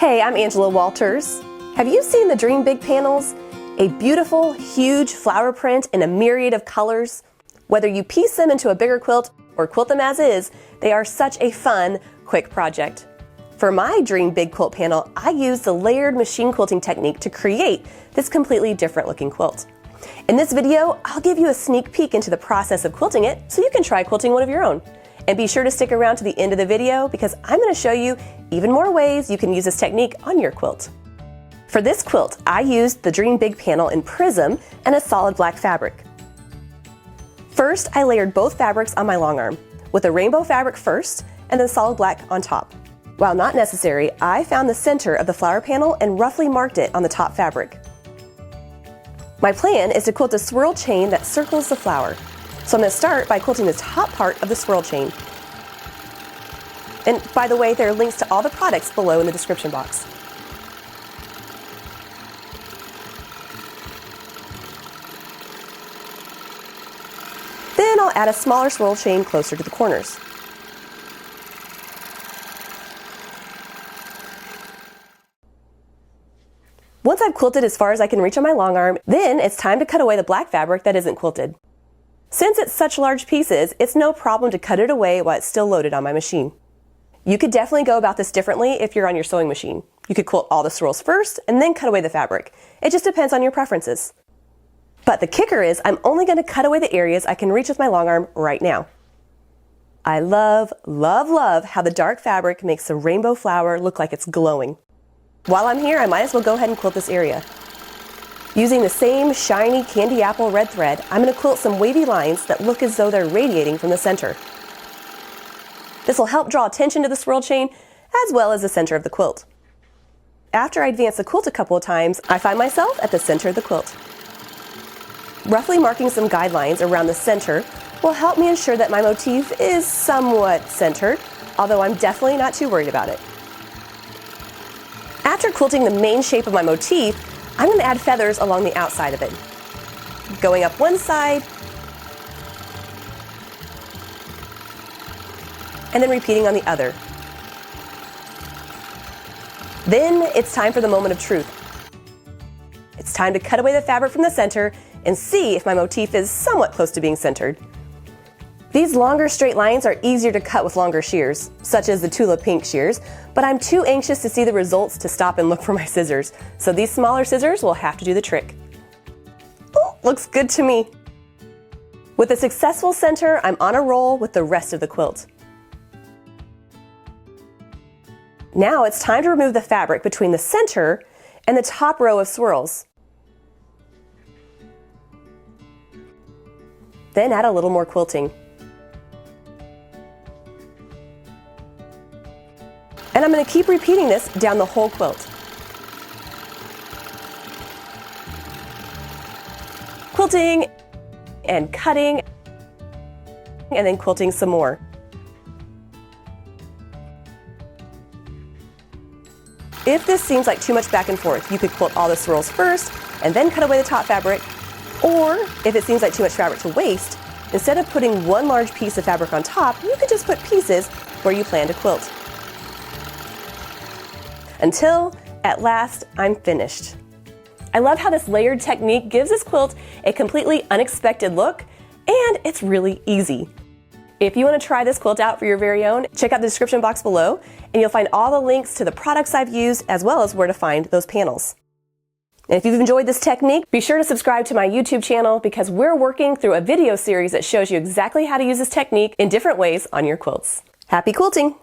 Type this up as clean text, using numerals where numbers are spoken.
Hey, I'm Angela Walters. Have you seen the Dream Big panels? A beautiful, huge flower print in a myriad of colors. Whether you piece them into a bigger quilt or quilt them as is, they are such a fun, quick project. For my Dream Big quilt panel, I used the layered machine quilting technique to create this completely different looking quilt. In this video, I'll give you a sneak peek into the process of quilting it so you can try quilting one of your own. And be sure to stick around to the end of the video because I'm going to show you even more ways you can use this technique on your quilt. For this quilt, I used the Dream Big panel in prism and a solid black fabric. First, I layered both fabrics on my long arm, with a rainbow fabric first and then solid black on top. While not necessary, I found the center of the flower panel and roughly marked it on the top fabric. My plan is to quilt a swirl chain that circles the flower. So I'm going to start by quilting the top part of the swirl chain. And by the way, there are links to all the products below in the description box. Then I'll add a smaller swirl chain closer to the corners. Once I've quilted as far as I can reach on my long arm, then it's time to cut away the black fabric that isn't quilted. Since it's such large pieces, it's no problem to cut it away while it's still loaded on my machine. You could definitely go about this differently if you're on your sewing machine. You could quilt all the swirls first and then cut away the fabric. It just depends on your preferences. But the kicker is I'm only going to cut away the areas I can reach with my long arm right now. I love, love, love how the dark fabric makes the rainbow flower look like it's glowing. While I'm here, I might as well go ahead and quilt this area. Using the same shiny candy apple red thread, I'm going to quilt some wavy lines that look as though they're radiating from the center. This will help draw attention to the swirl chain as well as the center of the quilt. After I advance the quilt a couple of times, I find myself at the center of the quilt. Roughly marking some guidelines around the center will help me ensure that my motif is somewhat centered, although I'm definitely not too worried about it. After quilting the main shape of my motif, I'm going to add feathers along the outside of it. Going up one side, and then repeating on the other. Then it's time for the moment of truth. It's time to cut away the fabric from the center and see if my motif is somewhat close to being centered. These longer straight lines are easier to cut with longer shears, such as the Tulip Pink shears, but I'm too anxious to see the results to stop and look for my scissors, so these smaller scissors will have to do the trick. Oh, looks good to me. With a successful center, I'm on a roll with the rest of the quilt. Now it's time to remove the fabric between the center and the top row of swirls. Then add a little more quilting. And I'm going to keep repeating this down the whole quilt. Quilting and cutting and then quilting some more. If this seems like too much back and forth, you could quilt all the swirls first and then cut away the top fabric. Or if it seems like too much fabric to waste, instead of putting one large piece of fabric on top, you could just put pieces where you plan to quilt. Until, at last, I'm finished. I love how this layered technique gives this quilt a completely unexpected look, and it's really easy. If you want to try this quilt out for your very own, check out the description box below, and you'll find all the links to the products I've used, as well as where to find those panels. And if you've enjoyed this technique, be sure to subscribe to my YouTube channel because we're working through a video series that shows you exactly how to use this technique in different ways on your quilts. Happy quilting!